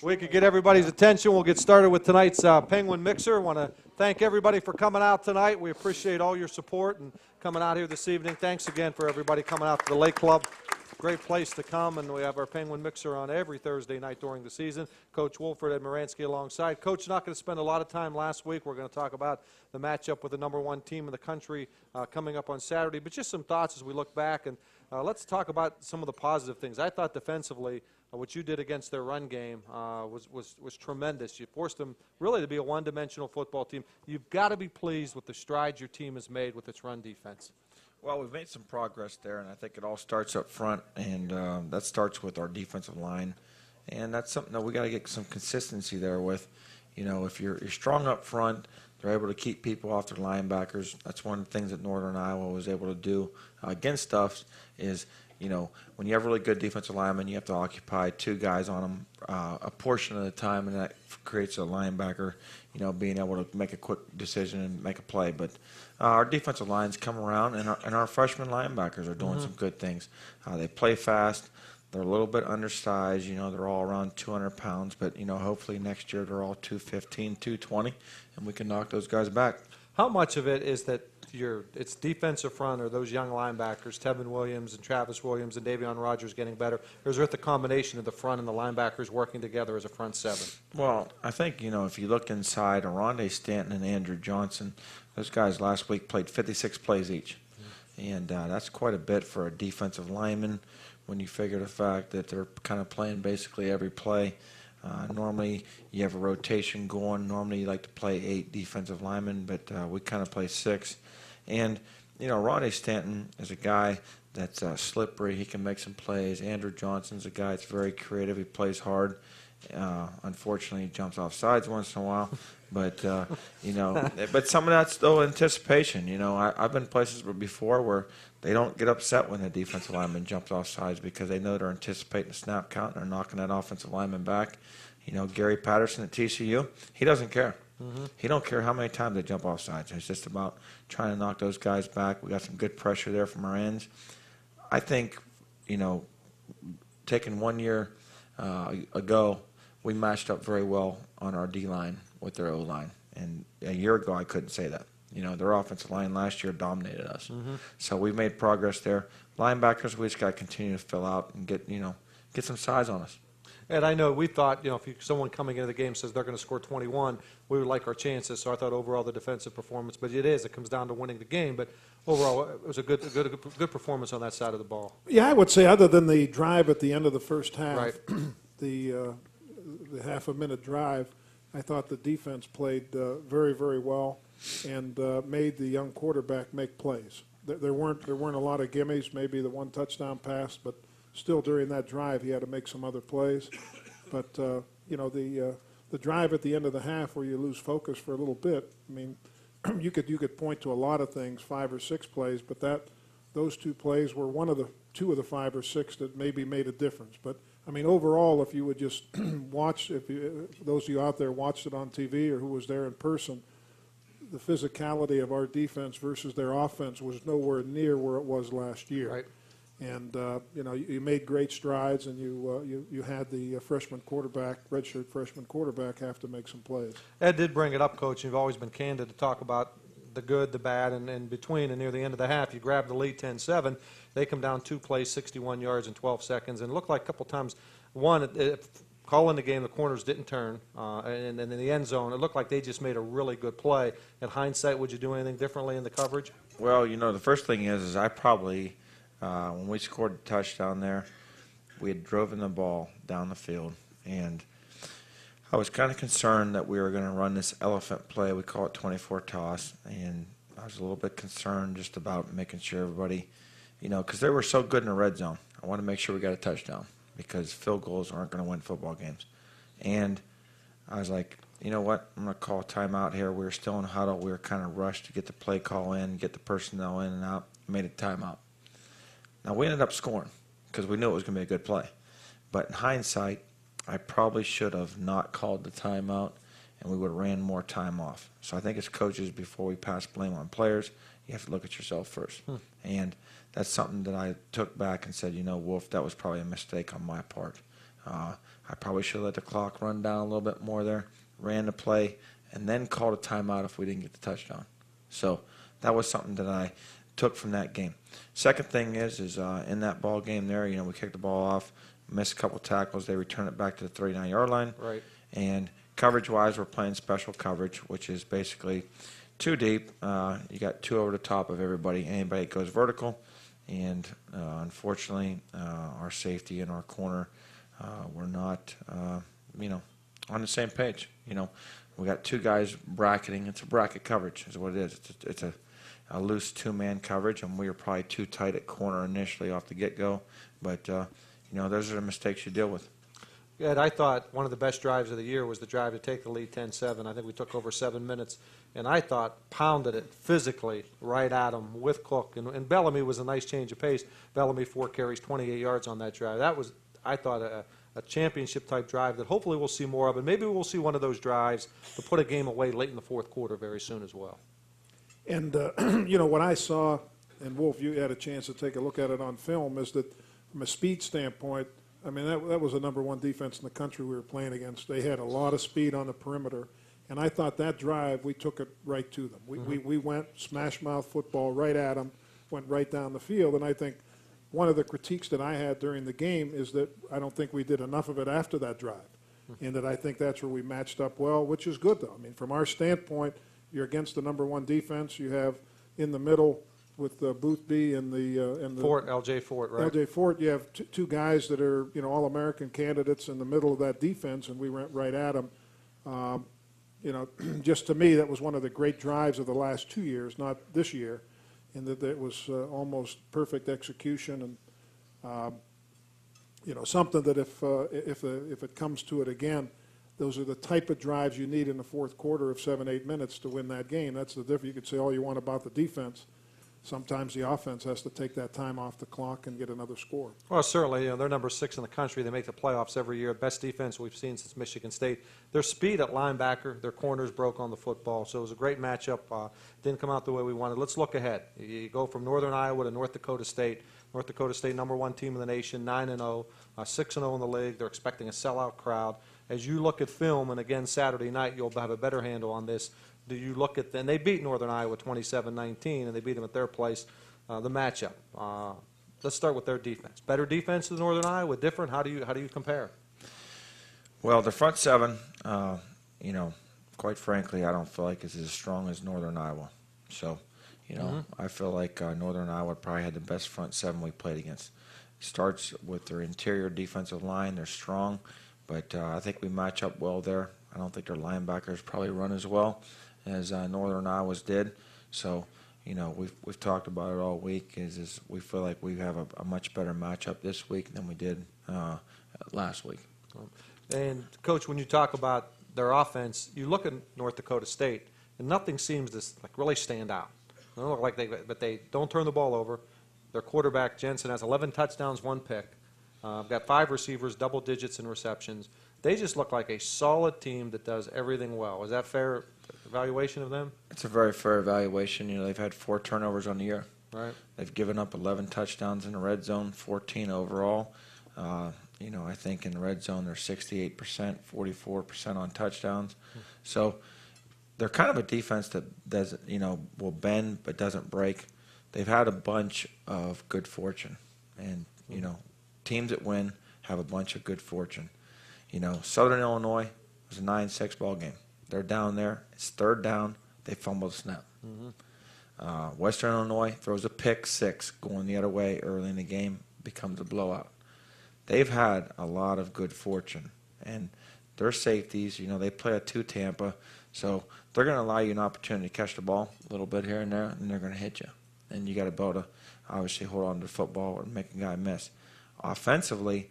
We could get everybody's attention. We'll get started with tonight's Penguin Mixer. I want to thank everybody for coming out tonight. We appreciate all your support and coming out here this evening. Thanks again for everybody coming out to the Lake Club. Great place to come, and we have our Penguin Mixer on every Thursday night during the season. Coach Wolford, Ed Muransky alongside. Coach, not going to spend a lot of time last week. We're going to talk about the matchup with the #1 team in the country coming up on Saturday. But just some thoughts as we look back, and let's talk about some of the positive things. I thought defensively, what you did against their run game was tremendous. You forced them really to be a one-dimensional football team. You've got to be pleased with the strides your team has made with its run defense. Well, we've made some progress there, and I think it all starts up front, and that starts with our defensive line. And that's something that we got to get some consistency there with. You know, if you're strong up front, they're able to keep people off their linebackers. That's one of the things that Northern Iowa was able to do against us is, you know, when you have really good defensive linemen, you have to occupy two guys on them a portion of the time, and that creates a linebacker, you know, being able to make a quick decision and make a play. But our defensive lines come around, and our freshman linebackers are doing some good things. They play fast. They're a little bit undersized. You know, they're all around 200 pounds. But, you know, hopefully next year they're all 215, 220, and we can knock those guys back. How much of it is that it's defensive front or those young linebackers, Tevin Williams and Travis Williams and Davion Rogers getting better, or is it the combination of the front and the linebackers working together as a front seven? Well, I think, you know, if you look inside, Aronde Stanton and Andrew Johnson, those guys last week played 56 plays each. And that's quite a bit for a defensive lineman when you figure the fact that they're kind of playing basically every play. Normally you have a rotation going. Normally you like to play 8 defensive linemen, but we kind of play 6. And, you know, Ronnie Stanton is a guy that's slippery. He can make some plays. Andrew Johnson's a guy that's very creative. He plays hard. Unfortunately, he jumps off sides once in a while. But, you know, but some of that's still anticipation. You know, I've been places before where they don't get upset when the defensive lineman jumps off sides because they know they're anticipating the snap count and they're knocking that offensive lineman back. You know, Gary Patterson at TCU, he doesn't care. He don't care how many times they jump off sides. It's just about trying to knock those guys back. We got some good pressure there from our ends. I think, you know, taking 1 year ago, we matched up very well on our D-line with their O-line. And a year ago, I couldn't say that. You know, their offensive line last year dominated us. So we've made progress there. Linebackers, we just got to continue to fill out and get some size on us. And I know we thought, you know, if someone coming into the game says they're going to score 21, we would like our chances. So I thought overall the defensive performance, but it comes down to winning the game. But overall, it was a good performance on that side of the ball. Yeah, I would say other than the drive at the end of the first half, Right. the half-a-minute drive, I thought the defense played very, very well and made the young quarterback make plays. There weren't a lot of gimmies, maybe the one touchdown pass, but still during that drive he had to make some other plays. But you know, the drive at the end of the half where you lose focus for a little bit, I mean, you could point to a lot of things, 5 or 6 plays, but those 2 plays were two of the 5 or 6 that maybe made a difference. But I mean, overall, if you would just watch, those of you out there watched it on TV or who was there in person, the physicality of our defense versus their offense was nowhere near where it was last year. Right. And you know, you made great strides, and you had the freshman quarterback, redshirt freshman quarterback, have to make some plays. Ed did bring it up, Coach. You've always been candid to talk about the good, the bad, and in between. And near the end of the half, you grabbed the lead 10-7. They come down 2 plays, 61 yards in 12 seconds, and it looked like a couple times. One, calling the game, the corners didn't turn, and in the end zone, it looked like they just made a really good play. In hindsight, would you do anything differently in the coverage? Well, you know, the first thing is I probably, when we scored the touchdown there, we had driven the ball down the field, and I was kind of concerned that we were going to run this elephant play. We call it 24 toss, and I was a little bit concerned just about making sure everybody, you know, because they were so good in the red zone. I want to make sure we got a touchdown because field goals aren't going to win football games. And I was like, you know what, I'm going to call a timeout here. We were still in huddle. We were kind of rushed to get the play call in, get the personnel in and out, made a timeout. Now, we ended up scoring because we knew it was going to be a good play. But in hindsight, I probably should have not called the timeout, and we would have ran more time off. So I think as coaches, before we pass blame on players, you have to look at yourself first. And that's something that I took back and said, you know, Wolf, that was probably a mistake on my part. I probably should have let the clock run down a little bit more there, ran the play, and then called a timeout if we didn't get the touchdown. So that was something that I took from that game. Second thing is in that ball game there, we kicked the ball off, missed a couple tackles. They returned it back to the 39-yard line. Right. And coverage-wise, we're playing special coverage, which is basically too deep. You got two over the top of everybody. Anybody goes vertical. And unfortunately, our safety and our corner were not, on the same page. We got two guys bracketing. It's a bracket coverage is what it is. It's a loose two-man coverage, and we were probably too tight at corner initially off the get-go. But, those are the mistakes you deal with. Ed, I thought one of the best drives of the year was the drive to take the lead 10-7. I think we took over 7 minutes, and I thought pounded it physically right at them with Cook. And Bellamy was a nice change of pace. Bellamy 4 carries, 28 yards on that drive. That was, I thought, a championship-type drive that hopefully we'll see more of. And maybe we'll see one of those drives to put a game away late in the fourth quarter very soon as well. And, what I saw, and Wolf, you had a chance to take a look at it on film, is that from a speed standpoint, I mean, that was the number one defense in the country we were playing against. They had a lot of speed on the perimeter. And I thought that drive, we took it right to them. We went smash-mouth football right at them, went right down the field. And I think one of the critiques that I had during the game is that I don't think we did enough of it after that drive. And that I think that's where we matched up well, which is good, though. I mean, from our standpoint, you're against the number one defense. You have in the middle with Boothby and the Fort, L.J. Fort, right? L.J. Fort, you have two guys that are, All-American candidates in the middle of that defense, and we went right at them. Just to me, that was one of the great drives of the last 2 years, not this year, in that it was almost perfect execution and, something that if it comes to it again, those are the type of drives you need in the fourth quarter of 7-8 minutes to win that game. That's the difference. You could say all you want about the defense. Sometimes the offense has to take that time off the clock and get another score. Well, certainly, they're number 6 in the country. They make the playoffs every year. Best defense we've seen since Michigan State. Their speed at linebacker, their corners broke on the football. So it was a great matchup. Didn't come out the way we wanted. Let's look ahead. You go from Northern Iowa to North Dakota State. North Dakota State, number 1 team in the nation, 9-0, 6-0 in the league. They're expecting a sellout crowd. As you look at film, and again Saturday night, you'll have a better handle on this. Do you look at, and they beat Northern Iowa 27-19, and they beat them at their place, the matchup. Let's start with their defense. Better defense than Northern Iowa, different? How do you compare? Well, the front seven, quite frankly, I don't feel like it's as strong as Northern Iowa. So, I feel like Northern Iowa probably had the best front seven we played against. It starts with their interior defensive line. They're strong, but I think we match up well there. I don't think their linebackers probably run as well as Northern Iowa's did. So, we've talked about it all week. Is we feel like we have a much better matchup this week than we did last week. And Coach, when you talk about their offense, you look at North Dakota State, and nothing seems to really stand out. They don't look like but they don't turn the ball over. Their quarterback Jensen has 11 touchdowns, 1 pick. Got 5 receivers, double digits in receptions. They just look like a solid team that does everything well. Is that fair evaluation of them? It's a very fair evaluation. They've had 4 turnovers on the year. Right. They've given up 11 touchdowns in the red zone, 14 overall. I think in the red zone they're 68%, 44% on touchdowns. So they're kind of a defense that doesn't, will bend but doesn't break. They've had a bunch of good fortune, and teams that win have a bunch of good fortune. Southern Illinois was a 9-6 ball game. They're down there. It's 3rd down. They fumble the snap. Western Illinois throws a pick 6 going the other way early in the game, becomes a blowout. They've had a lot of good fortune, and their safeties, they play a 2 Tampa, so they're going to allow you an opportunity to catch the ball a little bit here and there, and they're going to hit you. And you got to be able to obviously hold on to the football or make a guy miss. Offensively,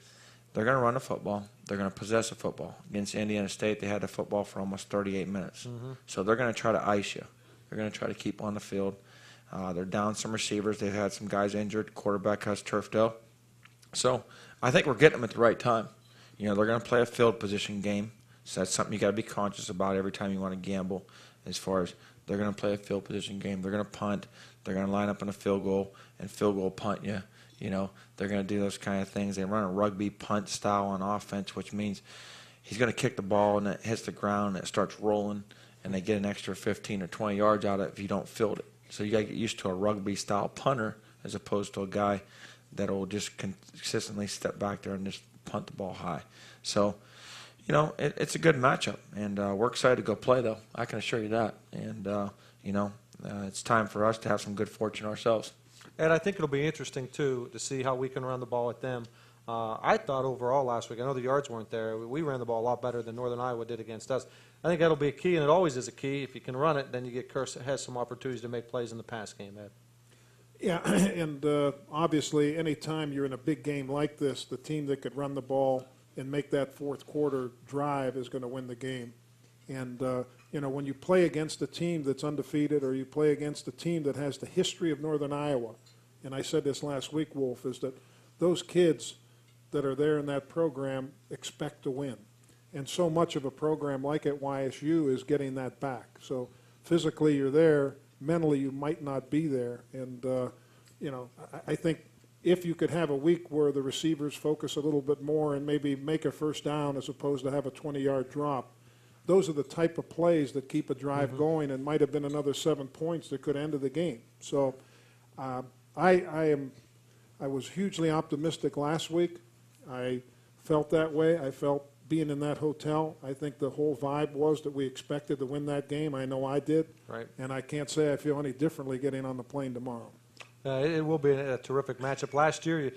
they're going to run the football. They're going to possess the football. Against Indiana State, they had the football for almost 38 minutes. So they're going to try to ice you. They're going to try to keep on the field. They're down some receivers. They've had some guys injured. Quarterback has turfed out. So I think we're getting them at the right time. They're going to play a field position game. So that's something you got to be conscious about every time you want to gamble, as far as they're going to play a field position game. They're going to punt. They're going to line up in a field goal and field goal punt you. They're going to do those kind of things. They run a rugby punt style on offense, which means he's going to kick the ball and it hits the ground and it starts rolling, and they get an extra 15 or 20 yards out of it if you don't field it. So you got to get used to a rugby style punter as opposed to a guy that will just consistently step back there and just punt the ball high. So, it's a good matchup, and we're excited to go play, though. I can assure you that. And, it's time for us to have some good fortune ourselves. And I think it'll be interesting, too, to see how we can run the ball at them. I thought overall last week, I know the yards weren't there, we ran the ball a lot better than Northern Iowa did against us. I think that'll be a key, and it always is a key. If you can run it, then you get has some opportunities to make plays in the pass game, Ed. Yeah, and obviously any time you're in a big game like this, the team that could run the ball and make that fourth quarter drive is going to win the game. And, when you play against a team that's undefeated, or you play against a team that has the history of Northern Iowa, and I said this last week, Wolf, is that those kids that are there in that program expect to win. And so much of a program like at YSU is getting that back. So physically you're there, mentally you might not be there. And, I think if you could have a week where the receivers focus a little bit more and maybe make a first down as opposed to have a 20-yard drop, those are the type of plays that keep a drive going, and might have been another 7 points that could end the game. So I was hugely optimistic last week. I felt that way. I felt being in that hotel, I think the whole vibe was that we expected to win that game. I know I did. Right. And I can't say I feel any differently getting on the plane tomorrow. It will be a terrific matchup. Last year,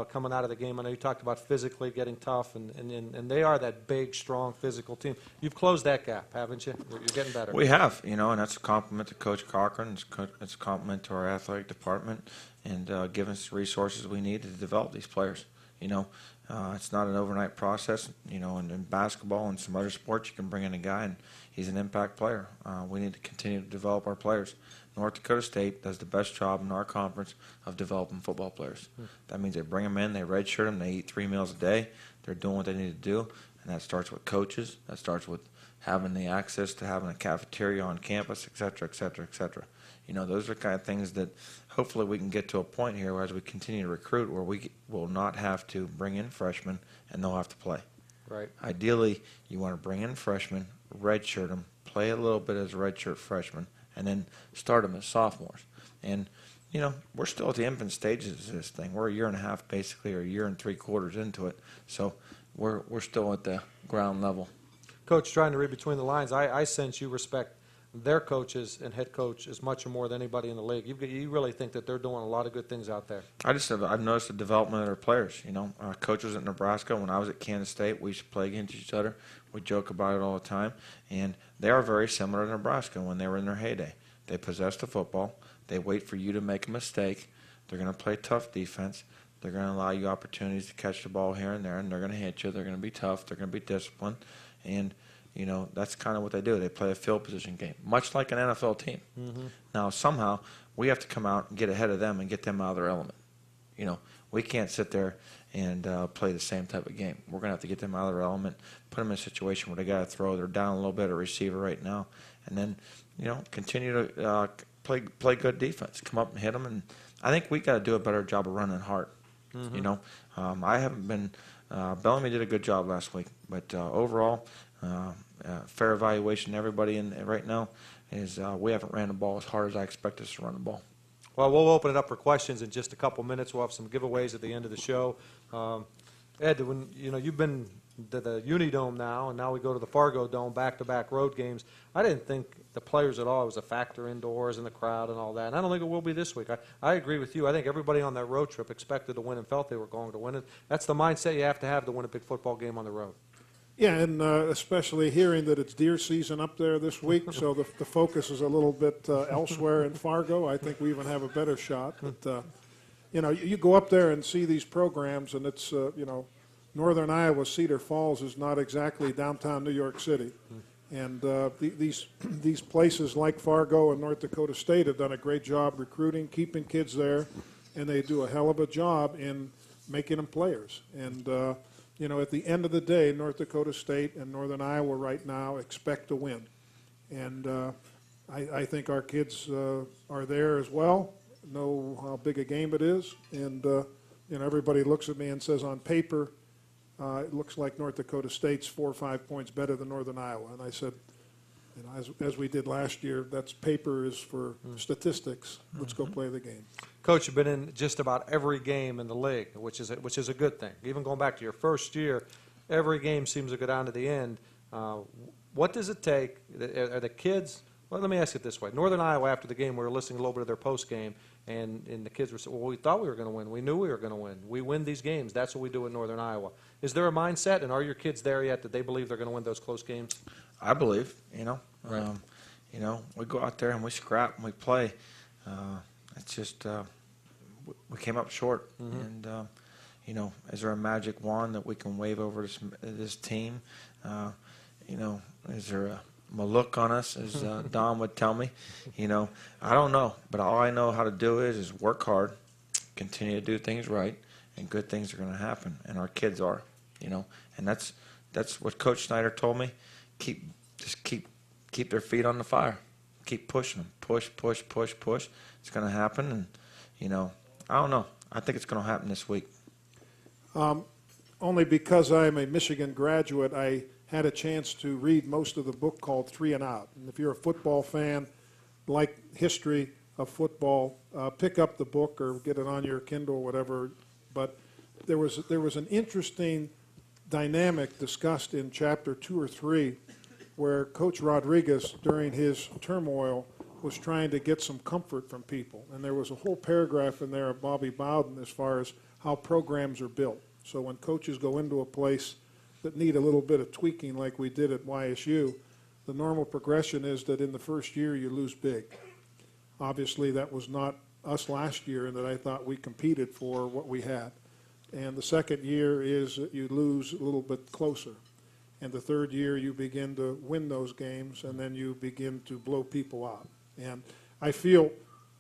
coming out of the game, I know you talked about physically getting tough, and they are that big, strong, physical team. You've closed that gap, haven't you? You're getting better. We have, and that's a compliment to Coach Cochran. It's a compliment to our athletic department, and giving us the resources we need to develop these players. It's not an overnight process. And in basketball and some other sports, you can bring in a guy and he's an impact player. We need to continue to develop our players. North Dakota State does the best job in our conference of developing football players. That means they bring them in, they redshirt them, they eat 3 meals a day. They're doing what they need to do, and that starts with coaches. That starts with having the access to having a cafeteria on campus, et cetera, et cetera, et cetera. Those are kind of things that hopefully we can get to a point here where as we continue to recruit where we will not have to bring in freshmen and they'll have to play. Right. Ideally, you want to bring in freshmen, redshirt them, play a little bit as a redshirt freshman, and then start them as sophomores. And, we're still at the infant stages of this thing. We're a year and a half basically, or a year and 3/4 into it. So we're still at the ground level. Coach, trying to read between the lines, I sense you respect their coaches and head coach as much or more than anybody in the league. You really think that they're doing a lot of good things out there. I've noticed the development of their players. Coaches at Nebraska, when I was at Kansas State, we used to play against each other. We joke about it all the time. And they are very similar to Nebraska when they were in their heyday. They possess the football. They wait for you to make a mistake. They're going to play tough defense. They're going to allow you opportunities to catch the ball here and there, and they're going to hit you. They're going to be tough. They're going to be disciplined. And that's kind of what they do. They play a field position game, much like an NFL team. Now, somehow, we have to come out and get ahead of them and get them out of their element. We can't sit there and play the same type of game. We're going to have to get them out of their element, put them in a situation where they got to throw. They're down a little bit at receiver right now. And then, continue to play good defense. Come up and hit them. And I think we got to do a better job of running hard. I haven't been Bellamy did a good job last week. But overall, fair evaluation, everybody in right now is we haven't ran the ball as hard as I expect us to run the ball. Well, we'll open it up for questions in just a couple minutes. We'll have some giveaways at the end of the show. Ed, when you've been to the Unidome now, and now we go to the Fargo Dome, back-to-back road games. I didn't think the players at all was a factor indoors and the crowd and all that. And I don't think it will be this week. I agree with you. I think everybody on that road trip expected to win and felt they were going to win it. That's the mindset you have to win a big football game on the road. Yeah, and especially hearing that it's deer season up there this week, so the focus is a little bit elsewhere in Fargo. I think we even have a better shot. But, you go up there and see these programs, and it's, Northern Iowa, Cedar Falls is not exactly downtown New York City. And these places like Fargo and North Dakota State have done a great job recruiting, keeping kids there, and they do a hell of a job in making them players. And, at the end of the day, North Dakota State and Northern Iowa right now expect to win. And I think our kids are there as well, know how big a game it is. And everybody looks at me and says, on paper, it looks like North Dakota State's 4 or 5 points better than Northern Iowa. And I said, as we did last year, that's paper is for statistics. Let's go play the game. Coach, you've been in just about every game in the league, which is a good thing. Even going back to your first year, every game seems to go down to the end. What does it take? Are the kids? Well, let me ask it this way. Northern Iowa, after the game, we were listening a little bit of their post game, and the kids were saying, well, we thought we were going to win. We knew we were going to win. We win these games. That's what we do in Northern Iowa. Is there a mindset, and are your kids there yet that they believe they're going to win those close games? I believe, Right. We go out there and we scrap and we play. It's just we came up short, and is there a magic wand that we can wave over this team? Is there a look on us, as Don would tell me? I don't know, but all I know how to do is work hard, continue to do things right, and good things are going to happen, and our kids are, and that's what Coach Snyder told me. Keep their feet on the fire. Keep pushing them. Push. It's going to happen. And, I don't know. I think it's going to happen this week. Only because I'm a Michigan graduate, I had a chance to read most of the book called 3 and Out. And if you're a football fan, like history of football, pick up the book or get it on your Kindle or whatever. But there was an interesting dynamic discussed in chapter 2 or 3 where Coach Rodriguez, during his turmoil, was trying to get some comfort from people. And there was a whole paragraph in there of Bobby Bowden as far as how programs are built. So when coaches go into a place that need a little bit of tweaking like we did at YSU, the normal progression is that in the first year you lose big. Obviously that was not us last year, and that I thought we competed for what we had. And the second year is that you lose a little bit closer. And the third year you begin to win those games, and then you begin to blow people out. And I feel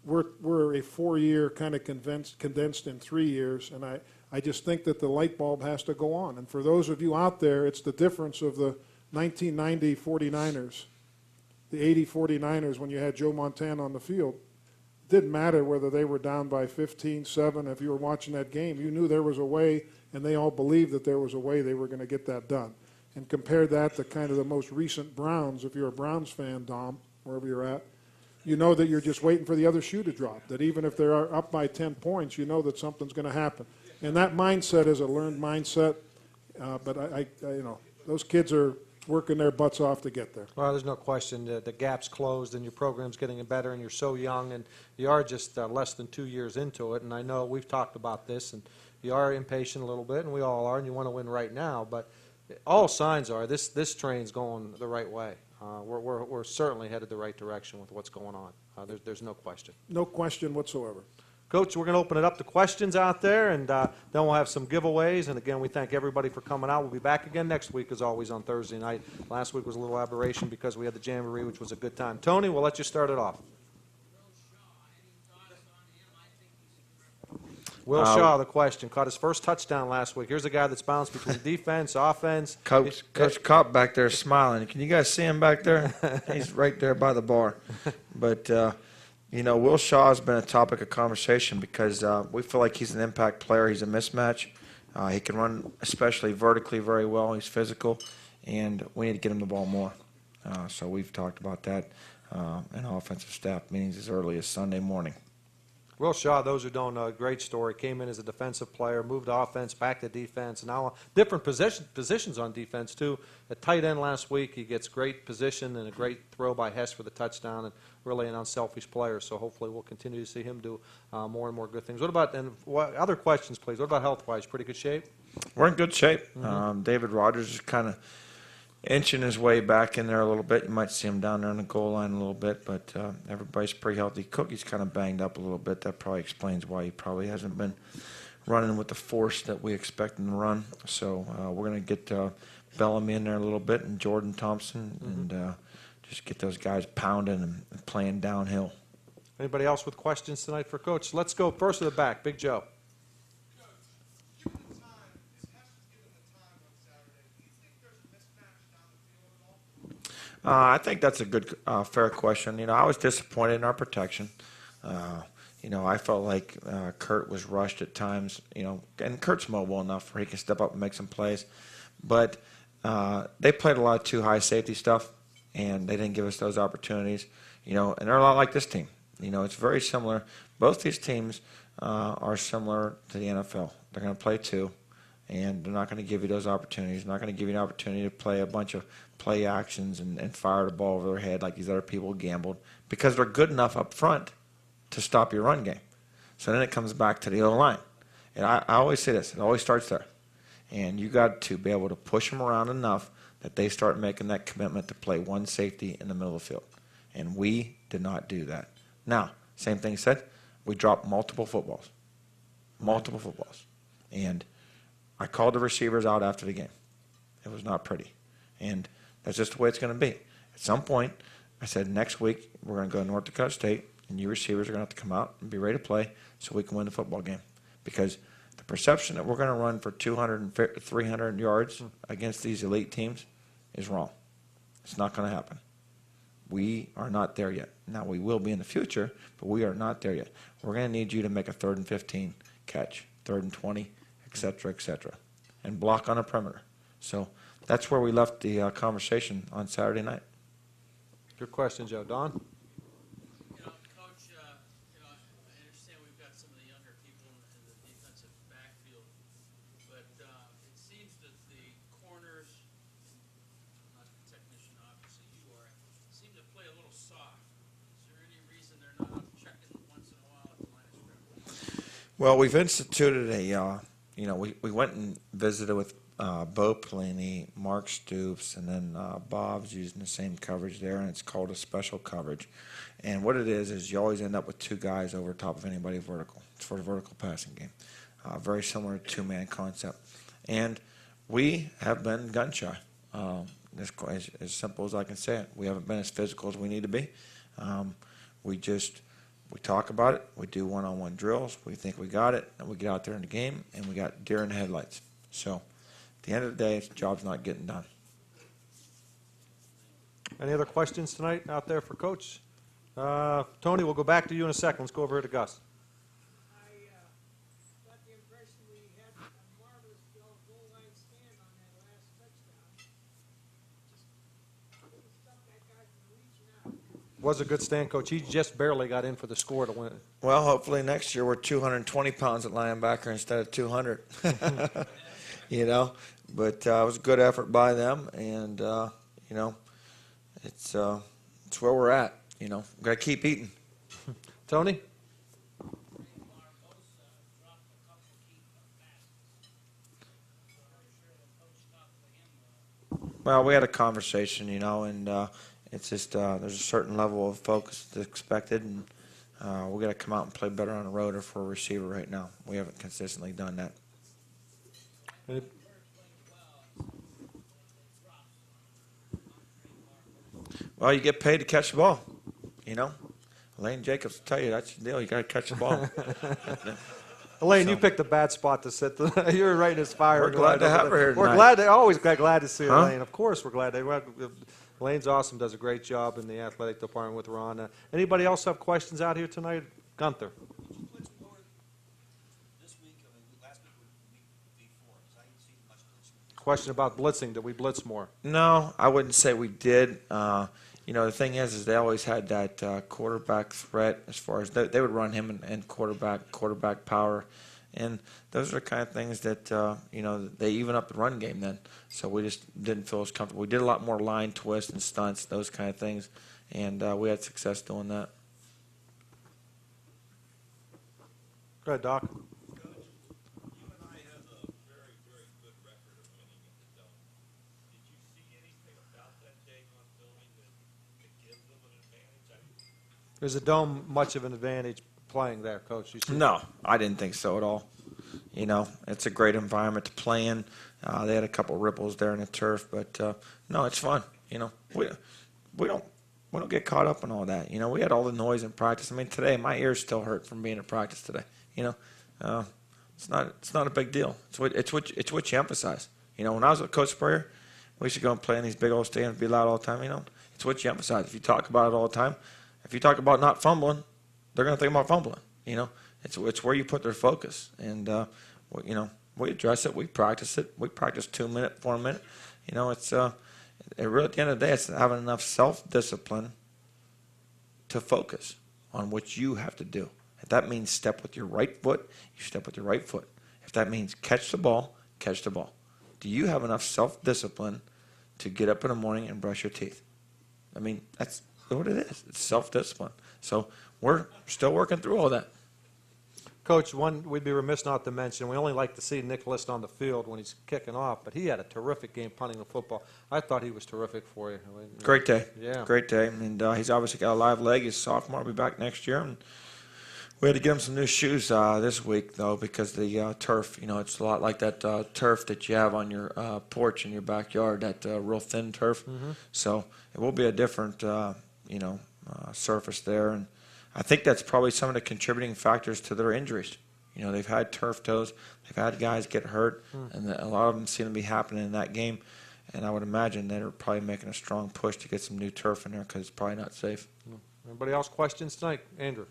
we're a 4-year kind of condensed in 3 years, and I just think that the light bulb has to go on. And for those of you out there, it's the difference of the 1990 49ers, the 80 49ers when you had Joe Montana on the field. It didn't matter whether they were down by 15-7. If you were watching that game, you knew there was a way, and they all believed that there was a way they were going to get that done. And compare that to kind of the most recent Browns. If you're a Browns fan, Dom, wherever you're at, you know that you're just waiting for the other shoe to drop, that even if they're up by 10 points, you know that something's going to happen. And that mindset is a learned mindset, but those kids are working their butts off to get there. Well, there's no question the gap's closed and your program's getting better, and you're so young, and you are just less than 2 years into it. And I know we've talked about this, and you are impatient a little bit, and we all are, and you want to win right now. But all signs are this train's going the right way. We're certainly headed the right direction with what's going on. There's no question. No question whatsoever. Coach, we're going to open it up to questions out there, and then we'll have some giveaways. And again, we thank everybody for coming out. We'll be back again next week, as always, on Thursday night. Last week was a little aberration because we had the Jamboree, which was a good time. Tony, we'll let you start it off. Will Shaw, the question, caught his first touchdown last week. Here's a guy that's bounced between defense, offense. Coach Kopp back there smiling. Can you guys see him back there? He's right there by the bar. But, Will Shaw has been a topic of conversation because we feel like he's an impact player. He's a mismatch. He can run, especially vertically, very well. He's physical, and we need to get him the ball more. So we've talked about that in offensive staff meetings as early as Sunday morning. Will Shaw, those who don't know, a great story. Came in as a defensive player, moved to offense, back to defense, and now different positions on defense, too. At tight end last week, he gets great position and a great throw by Hess for the touchdown, and really an unselfish player. So hopefully we'll continue to see him do more and more good things. What about, and other questions, please? What about health-wise? Pretty good shape? We're in good shape. David Rogers is kind of inching his way back in there a little bit. You might see him down there on the goal line a little bit, but everybody's pretty healthy. Cookie's kind of banged up a little bit. That probably explains why he probably hasn't been running with the force that we expect him to run. So we're going to get Bellamy in there a little bit and Jordan Thompson and just get those guys pounding and playing downhill. Anybody else with questions tonight for Coach? Let's go first to the back. Big Joe. I think that's a good, fair question. I was disappointed in our protection. I felt like Kurt was rushed at times, and Kurt's mobile enough where he can step up and make some plays. But they played a lot of too high safety stuff, and they didn't give us those opportunities, and they're a lot like this team. It's very similar. Both these teams are similar to the NFL. They're going to play two, and they're not going to give you those opportunities. They're not going to give you an opportunity to play a bunch of play actions and fire the ball over their head like these other people gambled, because they're good enough up front to stop your run game. So then it comes back to the O-line. And I always say this, it always starts there. And you got to be able to push them around enough that they start making that commitment to play one safety in the middle of the field. And we did not do that. Now, same thing said, we dropped multiple footballs. Multiple footballs. And I called the receivers out after the game. It was not pretty. And that's just the way it's going to be. At some point, I said, next week, we're going to go to North Dakota State, and you receivers are going to have to come out and be ready to play so we can win the football game. Because the perception that we're going to run for 200 and 300 yards against these elite teams is wrong. It's not going to happen. We are not there yet. Now, we will be in the future, but we are not there yet. We're going to need you to make a 3rd and 15 catch, 3rd and 20, et cetera, and block on a perimeter. So that's where we left the conversation on Saturday night. Good question, Joe. Don? Coach, I understand we've got some of the younger people in the defensive backfield, but it seems that the corners, not the technician, obviously you are, seem to play a little soft. Is there any reason they're not up checking once in a while at the line of scrimmage? Well, we've instituted we went and visited with Bo Pelini, Mark Stoops, and then Bob's using the same coverage there, and it's called a special coverage. And what it is you always end up with two guys over top of anybody vertical. It's for the vertical passing game. Very similar to two-man concept. And we have been gun shy. As simple as I can say it. We haven't been as physical as we need to be. We talk about it. We do one-on-one drills. We think we got it, and we get out there in the game, and we got deer in the headlights. So at the end of the day, the job's not getting done. Any other questions tonight out there for Coach? Tony, we'll go back to you in a second. Let's go over here to Gus. I got the impression we had a marvelous goal line stand on that last touchdown. Just couldn't stop that guy from reaching out. Was a good stand, Coach. He just barely got in for the score to win it. Well, hopefully next year we're 220 pounds at linebacker instead of 200. But it was a good effort by them, and it's where we're at. We've got to keep eating. Tony? Well, we had a conversation, and it's just there's a certain level of focus that's expected, and we got to come out and play better on the road or for a receiver right now. We haven't consistently done that. Well, you get paid to catch the ball, Elaine Jacobs will tell you that's the deal. You got to catch the ball. Elaine, you picked a bad spot to sit. You're right in his fire. We're glad to have her here We're tonight. always glad to see Elaine. Of course, we're glad. Elaine's awesome. Does a great job in the athletic department with Ron. Anybody else have questions out here tonight? Gunther. Blitz more this week, last week or week before, because I didn't see much blitzing. Question about blitzing. Did we blitz more? No, I wouldn't say we did. The thing is they always had that quarterback threat as far as they would run him and quarterback power. And those are the kind of things that, they even up the run game then. So we just didn't feel as comfortable. We did a lot more line twists and stunts, those kind of things. And we had success doing that. Go ahead, Doc. Coach, you and I have a very, very good record of winning at the Dome. Did you see anything about that day on filming that gives them an advantage? Is the Dome much of an advantage playing there, Coach? You see? No, I didn't think so at all. It's a great environment to play in. They had a couple ripples there in the turf, but no, it's fun. We don't get caught up in all that. We had all the noise in practice. I mean, today my ears still hurt from being in practice today. It's not a big deal. It's what you emphasize. When I was with Coach Spurrier, we used to go and play in these big old stands, be loud all the time. It's what you emphasize. If you talk about it all the time, if you talk about not fumbling, they're going to think about fumbling. You know, it's where you put their focus, and you know, we address it, we practice it, we practice 2 minute, 4 minute. You know, it's really, at the end of the day, it's having enough self-discipline to focus on what you have to do. If that means step with your right foot, you step with your right foot. If that means catch the ball, catch the ball. Do you have enough self-discipline to get up in the morning and brush your teeth? I mean, that's what it is. It's self-discipline. So we're still working through all that. Coach, one we'd be remiss not to mention, we only like to see Nicholas on the field when he's kicking off, but he had a terrific game punting the football. I thought he was terrific for you. Great day. Yeah. Great day. And he's obviously got a live leg. He's a sophomore. He'll be back next year. And we had to get him some new shoes this week, though, because the turf, you know, it's a lot like that turf that you have on your porch in your backyard, that real thin turf. Mm-hmm. So it will be a different, surface there. And I think that's probably some of the contributing factors to their injuries. You know, they've had turf toes. They've had guys get hurt, and a lot of them seem to be happening in that game. And I would imagine they're probably making a strong push to get some new turf in there because it's probably not safe. Anybody else questions tonight? Andrew.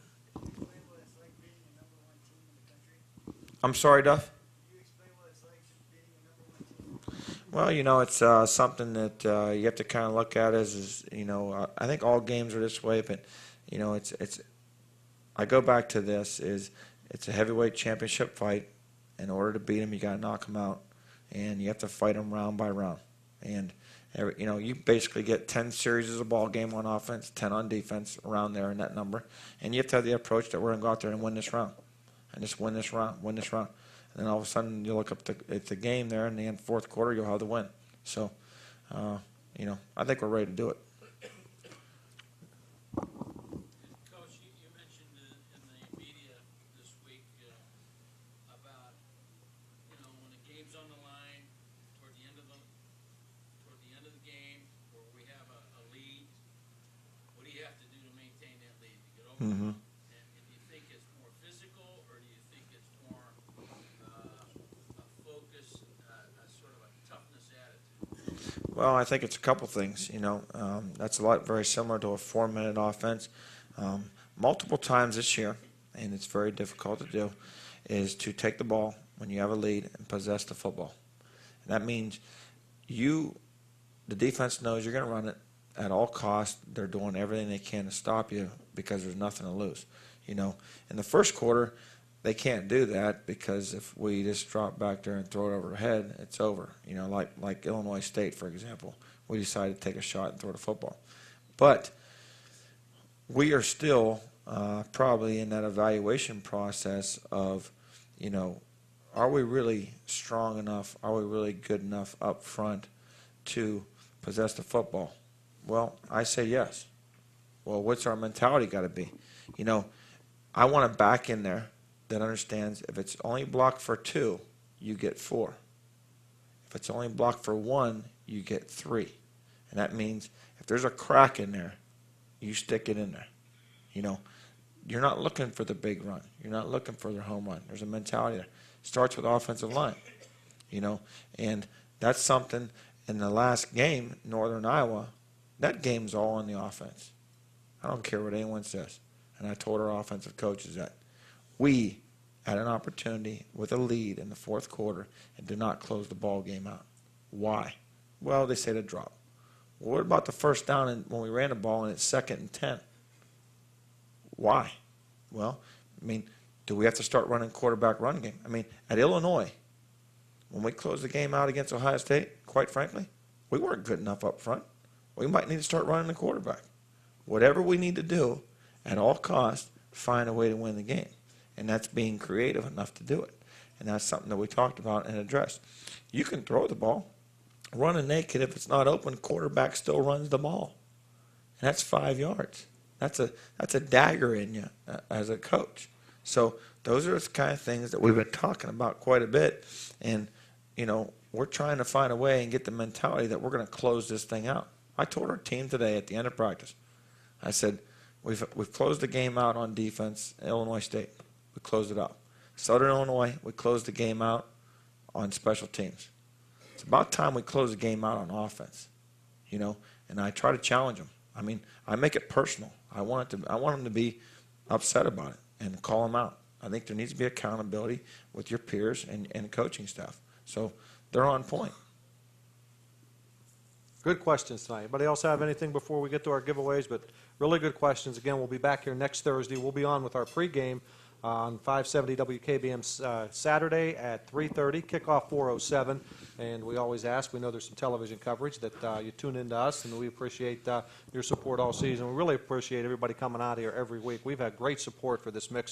I'm sorry, Duff? Well, you know, it's something that you have to kind of look at as you know, I think all games are this way, but, you know, it's I go back to this, it's a heavyweight championship fight. In order to beat them, you got to knock them out, and you have to fight them round by round. And, you know, you basically get 10 series of a ball game on offense, 10 on defense, around there in that number. And you have to have the approach that we're going to go out there and win this round. And just win this round, win this round. And then all of a sudden you look up at the game there, and in the end, fourth quarter, you'll have the win. So, you know, I think we're ready to do it. Coach, you mentioned in the media this week about, you know, when a game's on the line toward the end of the game, where we have a lead, what do you have to do to maintain that lead to get over? Mm-hmm. And do you think it's more physical, or do you think it's more a focus, sort of a toughness attitude? Well, I think it's a couple things. You know, that's a lot very similar to a 4-minute offense. Multiple times this year, and it's very difficult to do, is to take the ball when you have a lead and possess the football. And that means the defense knows you're going to run it at all costs. They're doing everything they can to stop you because there's nothing to lose. You know, in the first quarter, they can't do that because if we just drop back there and throw it over their head, it's over. You know, like Illinois State, for example. We decided to take a shot and throw the football. But we are still probably in that evaluation process of, you know, are we really strong enough? Are we really good enough up front to possess the football? Well, I say yes. Well, what's our mentality got to be? You know, I want a back in there that understands if it's only blocked for 2, you get 4. If it's only blocked for 1, you get 3. And that means if there's a crack in there, you stick it in there. You know, you're not looking for the big run. You're not looking for the home run. There's a mentality there. It starts with offensive line, you know, and that's something in the last game, Northern Iowa, that game's all on the offense. I don't care what anyone says. And I told our offensive coaches that. We had an opportunity with a lead in the fourth quarter and did not close the ball game out. Why? Well, they say to drop. Well, what about the first down when we ran the ball and it's 2nd and 10? Why? Well, I mean, do we have to start running quarterback run game? I mean, at Illinois, when we closed the game out against Ohio State, quite frankly, we weren't good enough up front. We might need to start running the quarterback. Whatever we need to do, at all costs, find a way to win the game. And that's being creative enough to do it. And that's something that we talked about and addressed. You can throw the ball. Running naked, if it's not open, quarterback still runs the ball. And that's 5 yards. That's a dagger in you as a coach. So those are the kind of things that we've been talking about quite a bit. And, you know, we're trying to find a way and get the mentality that we're going to close this thing out. I told our team today at the end of practice, I said, we've closed the game out on defense, Illinois State. We closed it out. Southern Illinois, we closed the game out on special teams. It's about time we close the game out on offense, you know, and I try to challenge them. I mean, I make it personal. I want them to be upset about it. and call them out. I think there needs to be accountability with your peers and coaching staff. So they're on point. Good questions tonight. Anybody else have anything before we get to our giveaways? But really good questions. Again, we'll be back here next Thursday. We'll be on with our pregame on 570 WKBM Saturday at 3:30, kickoff 4:07. And we always ask, we know there's some television coverage, that you tune into us, and we appreciate your support all season. We really appreciate everybody coming out here every week. We've had great support for this mix.